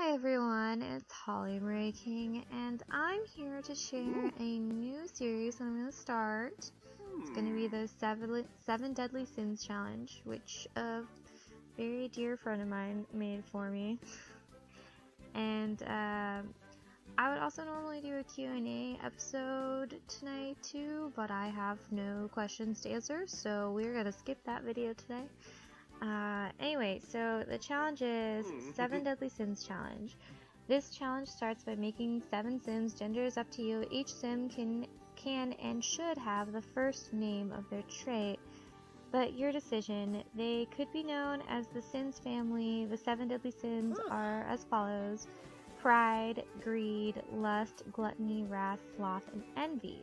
Hi everyone, it's Holly Marie King, and I'm here to share a new series that I'm going to start. It's going to be the Seven Deadly Sins Challenge, which a very dear friend of mine made for me. And I would also normally do a Q&A episode tonight too, but I have no questions to answer, so we're going to skip that video today. Anyway, so the challenge is Seven Deadly Sins Challenge. This challenge starts by making 7 Sims. Gender is up to you. Each Sim can and should have the first name of their trait, but your decision. They could be known as the Sins family. The 7 Deadly Sins are as follows: pride, greed, lust, gluttony, wrath, sloth, and envy.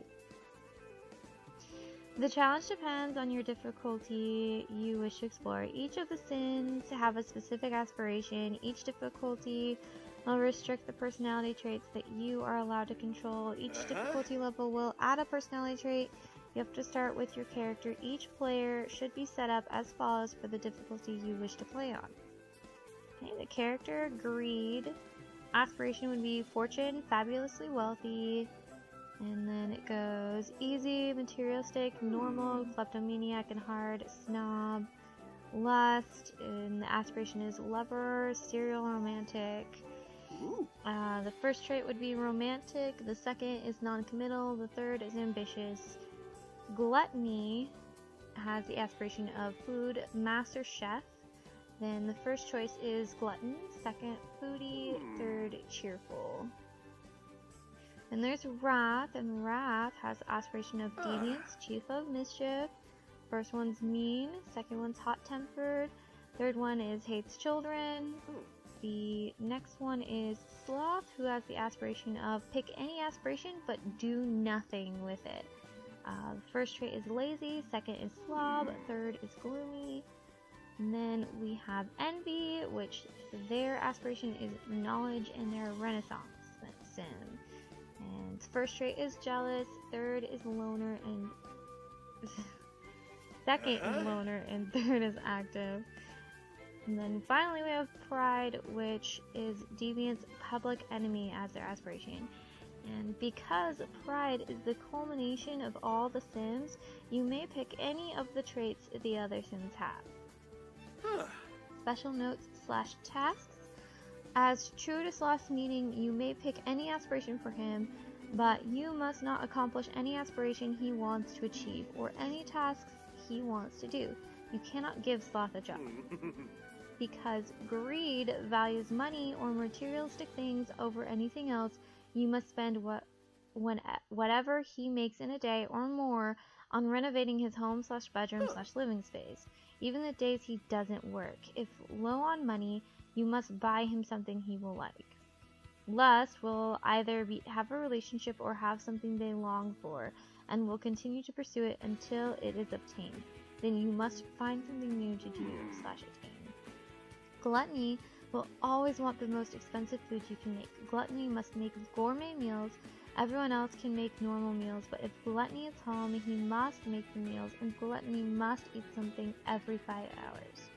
The challenge depends on your difficulty you wish to explore. Each of the sins have a specific aspiration. Each difficulty will restrict the personality traits that you are allowed to control. Each difficulty level will add a personality trait. You have to start with your character. Each player should be set up as follows for the difficulty you wish to play on. Okay, the character, greed. Aspiration would be fortune, fabulously wealthy. And then it goes easy, materialistic, normal, kleptomaniac, and hard, snob, lust, and the aspiration is lover, serial romantic. The first trait would be romantic, the second is non-committal, the third is ambitious. Gluttony has the aspiration of food, master chef. Then the first choice is glutton, second foodie, third cheerful. And there's wrath, and wrath has the aspiration of deviance, chief of mischief. First one's mean, second one's hot-tempered, third one is hates children. The next one is sloth, who has the aspiration of pick any aspiration but do nothing with it. The first trait is lazy, second is slob, third is gloomy. And then we have envy, which their aspiration is knowledge, and they're a renaissance sim. And first trait is jealous, third is loner, and second is loner, and third is active. And then finally we have pride, which is deviance, public enemy as their aspiration. And because pride is the culmination of all the Sims, you may pick any of the traits the other Sims have. Special notes / tasks. As true to Sloth's meaning, you may pick any aspiration for him, but you must not accomplish any aspiration he wants to achieve or any tasks he wants to do. You cannot give Sloth a job. Because greed values money or materialistic things over anything else, you must spend whatever he makes in a day or more on renovating his home / bedroom / living space, even the days he doesn't work. If low on money, you must buy him something he will like. Lust will either have a relationship or have something they long for, and will continue to pursue it until it is obtained. Then you must find something new to do / attain. Gluttony will always want the most expensive food you can make. Gluttony must make gourmet meals. Everyone else can make normal meals, but if Gluttony is home, he must make the meals, and Gluttony must eat something every 5 hours.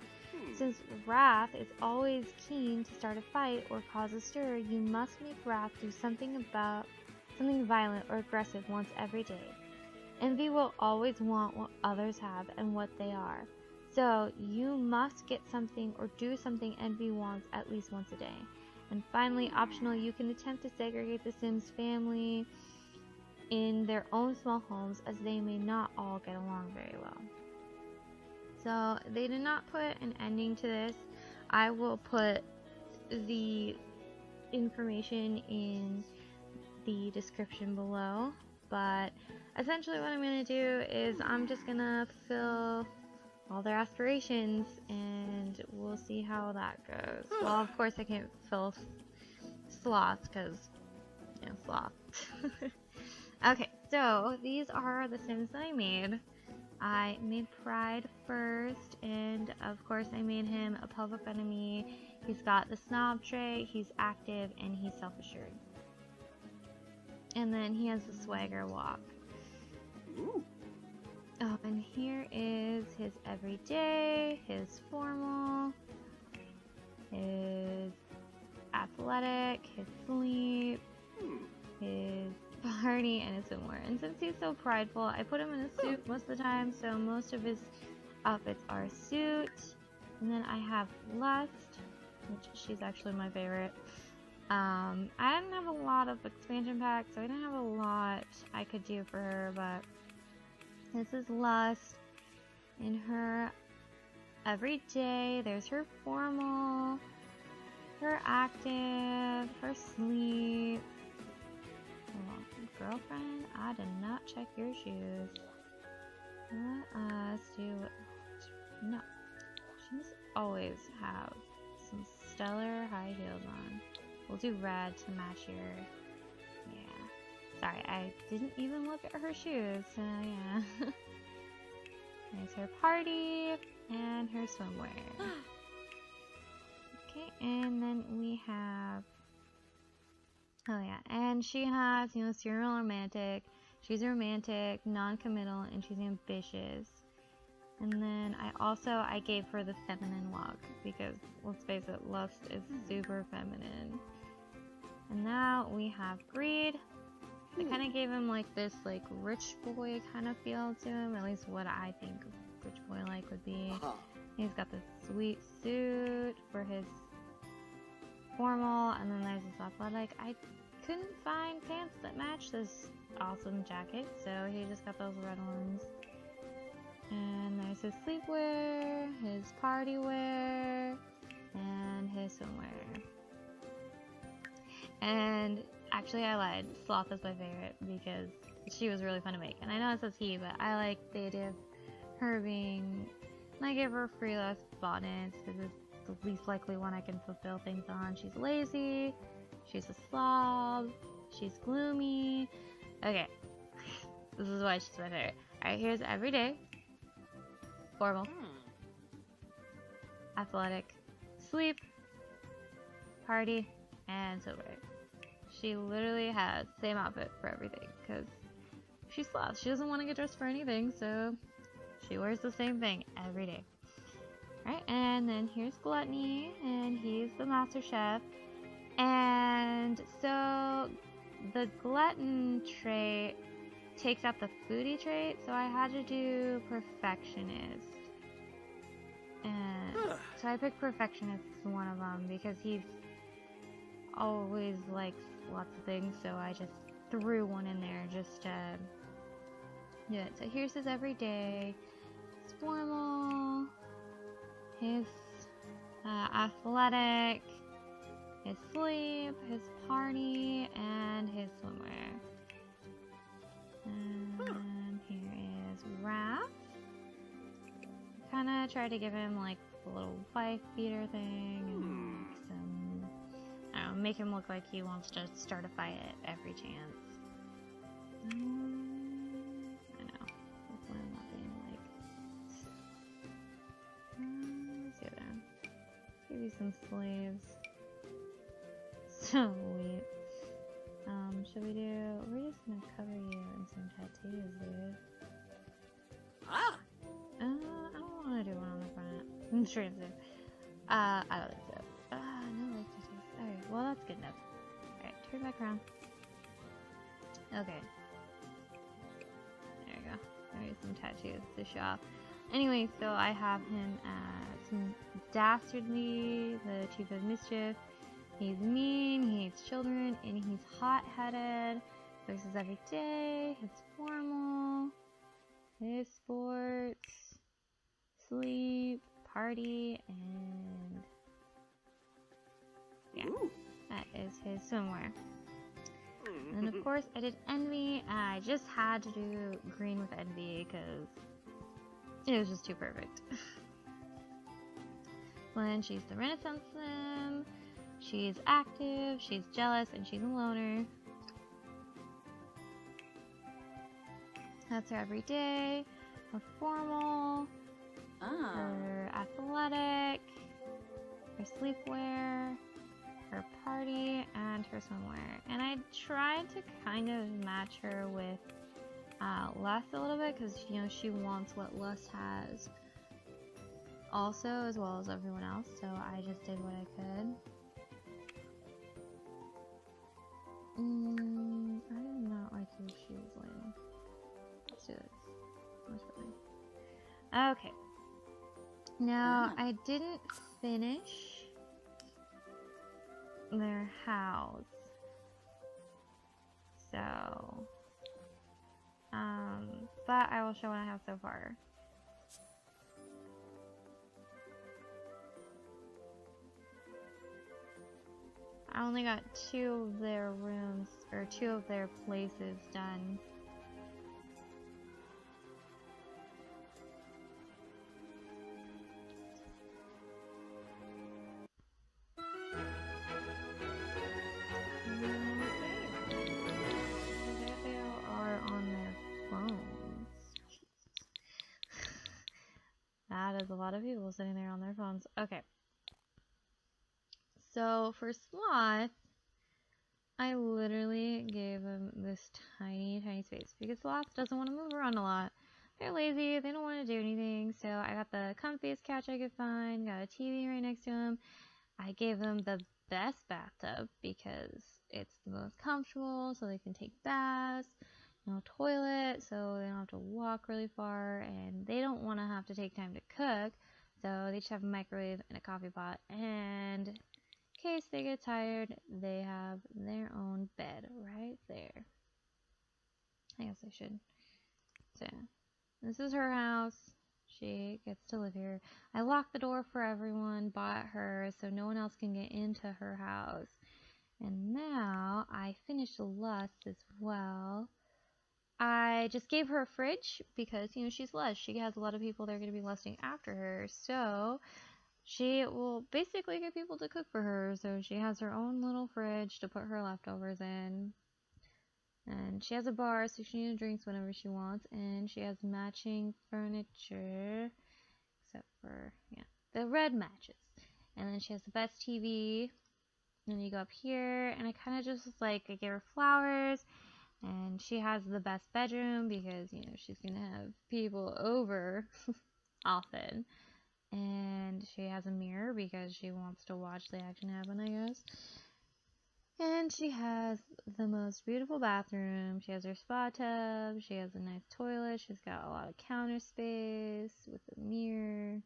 Since Wrath is always keen to start a fight or cause a stir, you must make Wrath do something violent or aggressive once every day. Envy will always want what others have and what they are. So you must get something or do something Envy wants at least once a day. And finally, optional, you can attempt to segregate the Sims family in their own small homes, as they may not all get along very well. So they did not put an ending to this. I will put the information in the description below, but essentially what I'm going to do is I'm just going to fill all their aspirations and we'll see how that goes. Well, of course I can't fill sloth because, sloth. Okay, so these are the Sims that I made. I made Pride first, and of course I made him a public enemy. He's got the snob trait, he's active, and he's self-assured. And then he has the swagger walk. Oh, and here is his everyday, his formal, his athletic, his sleep, his party, and his swimwear. And since he's so prideful, I put him in a suit most of the time, so most of his outfits are a suit. And then I have Lust, which she's actually my favorite. I didn't have a lot of expansion packs, so I didn't have a lot I could do for her, but this is Lust. In her everyday, there's her formal, her active, her sleep. Hold on. Girlfriend, I did not check your shoes. Let us do what? No. She must always have some stellar high heels on. We'll do red to match your... Yeah. Sorry, I didn't even look at her shoes, so yeah. There's her party and her swimwear. Okay, and then we have... Oh yeah, and she has, you know, serial romantic. She's romantic, non-committal, and she's ambitious. And then I gave her the feminine look because, let's face it, Lust is super feminine. And now we have Greed. I kind of gave him like this like rich boy kind of feel to him, at least what I think rich boy like would be. He's got this sweet suit for his formal, and then there's this athletic. I couldn't find pants that match this awesome jacket, so he just got those red ones. And there's his sleepwear, his party wear, and his swimwear. And actually I lied, Sloth is my favorite because she was really fun to make. And I know it says he, but I like the idea of her being... I gave her free last bonnets because it's the least likely one I can fulfill things on. She's lazy, she's a slob, she's gloomy. Okay, this is why she's my favorite. Alright, here's everyday. Formal, athletic, sleep, party, and swimwear. She literally has the same outfit for everything because she's sloth. She doesn't want to get dressed for anything, so she wears the same thing every day. Alright, and then here's Gluttony, and he's the master chef. And so the glutton trait takes out the foodie trait, so I had to do perfectionist. And so I picked perfectionist as one of them because he's always likes lots of things, so I just threw one in there just to do it. So here's his everyday, his formal, his athletic, his sleep, his party, and his swimwear. And here is Raph. Kind of tried to give him like a little wife beater thing and like some, I don't know, make him look like he wants to start a fight at every chance. I know. Hopefully I'm not being like... let's see there. Give you some sleeves. So sweet. Should we do... We're just gonna cover you in some tattoos, dude. I don't want to do one on the front. I'm sure it's there. I don't think so. No like tattoos. Alright, well that's good enough. Alright, turn back around. Okay. There we go. There's some tattoos to show off. Anyway, so I have him as Dastardly, the Chief of Mischief. He's mean, he hates children, and he's hot-headed. So this is every day, his formal, his sports, sleep, party, and yeah, that is his swimwear. And of course, I did Envy. I just had to do green with Envy because it was just too perfect. When she's the Renaissance Sim, she's active, she's jealous, and she's a loner. That's her everyday, her formal, her athletic, her sleepwear, her party, and her swimwear. And I tried to kind of match her with Lust a little bit because, you know, she wants what Lust has also, as well as everyone else, so I just did what I could. Okay. Now, I didn't finish their house. So, but I will show what I have so far. I only got 2 of their rooms, or 2 of their places done. That is a lot of people sitting there on their phones. Okay. So for Sloth, I literally gave him this tiny, tiny space because Sloth doesn't want to move around a lot. They're lazy, they don't want to do anything. So I got the comfiest couch I could find, got a TV right next to him. I gave them the best bathtub because it's the most comfortable, so they can take baths. No toilet, so they don't have to walk really far, and they don't want to have to take time to cook, so they just have a microwave and a coffee pot, and in case they get tired, they have their own bed right there. I guess I should. So, this is her house. She gets to live here. I locked the door for everyone, bought her, so no one else can get into her house. And now, I finished Lust as well. I just gave her a fridge because, you know, she's Lust. She has a lot of people that are going to be lusting after her. So, she will basically get people to cook for her. So, she has her own little fridge to put her leftovers in. And she has a bar, so she can drinks whenever she wants. And she has matching furniture. Except for, yeah, the red matches. And then she has the best TV. And then you go up here. And I kind of just was like, I gave her flowers. And she has the best bedroom because, you know, she's going to have people over often. And she has a mirror because she wants to watch the action happen, I guess. And she has the most beautiful bathroom. She has her spa tub. She has a nice toilet. She's got a lot of counter space with a mirror.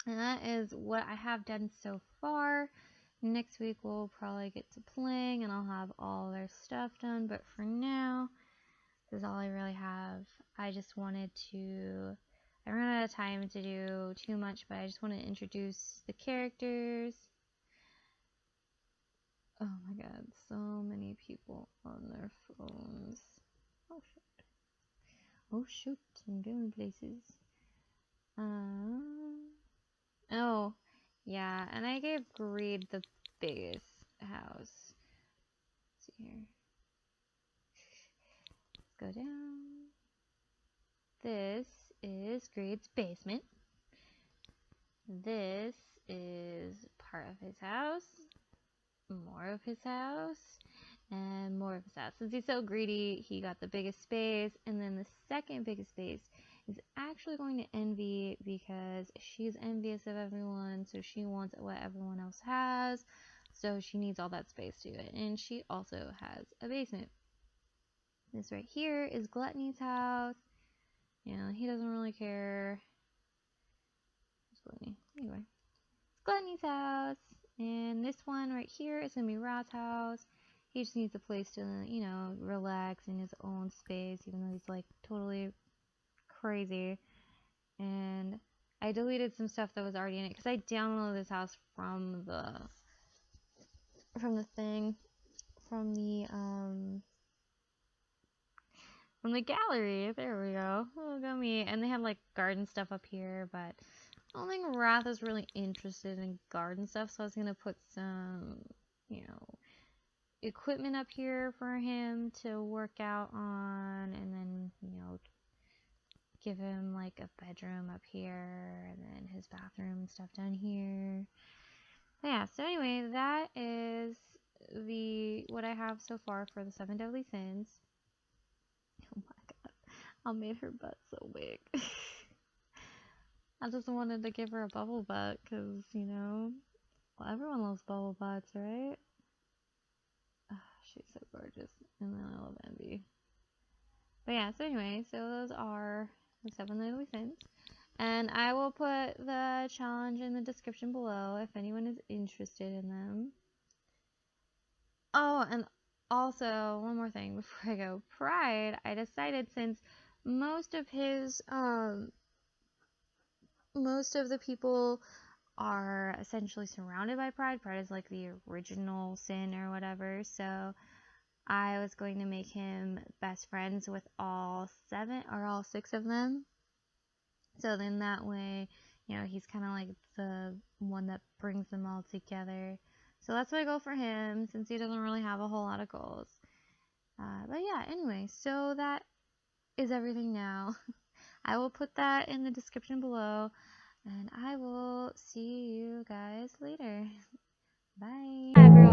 And that is what I have done so far. Next week we'll probably get to playing and I'll have all their stuff done, but for now, this is all I really have. I just wanted to, I ran out of time to do too much, but I just want to introduce the characters. Oh my god, so many people on their phones. Oh shoot. Oh shoot, I'm going places. Oh, yeah, and I gave Greed the biggest house. Let's see here. Let's go down. This is Greed's basement. This is part of his house. More of his house. And more of his house. Since he's so greedy, he got the biggest space. And then the second biggest space is actually going to Envy because she's envious of everyone, so she wants what everyone else has, so she needs all that space to it. And she also has a basement. This right here is Gluttony's house. You know, he doesn't really care. Gluttony. Anyway, it's Gluttony's house. And this one right here is gonna be Rat's house. He just needs a place to, you know, relax in his own space, even though he's like totally crazy. And I deleted some stuff that was already in it because I downloaded this house from the thing, from the gallery. There we go. Oh, go me. And they have like garden stuff up here, but I don't think Wrath is really interested in garden stuff, so I was gonna put some, you know, equipment up here for him to work out on, and then, you know, give him like a bedroom up here, and then his bathroom and stuff down here. But yeah, so anyway, that is what I have so far for the 7 Deadly Sins. Oh my god, I made her butt so big. I just wanted to give her a bubble butt because, you know, well, everyone loves bubble butts, right? She's so gorgeous. And then I love Envy. But yeah, so anyway, so those are the 7 Deadly Sins. And I will put the challenge in the description below if anyone is interested in them. Oh, and also, one more thing before I go. Pride, I decided, since most of the people are essentially surrounded by Pride. Pride is like the original sin or whatever. So I was going to make him best friends with all 7 or all 6 of them. So then that way, he's kind of like the one that brings them all together. So that's why I go for him, since he doesn't really have a whole lot of goals. But yeah, anyway, so that is everything now. I will put that in the description below, and I will see you guys later. Bye. Hi, everyone.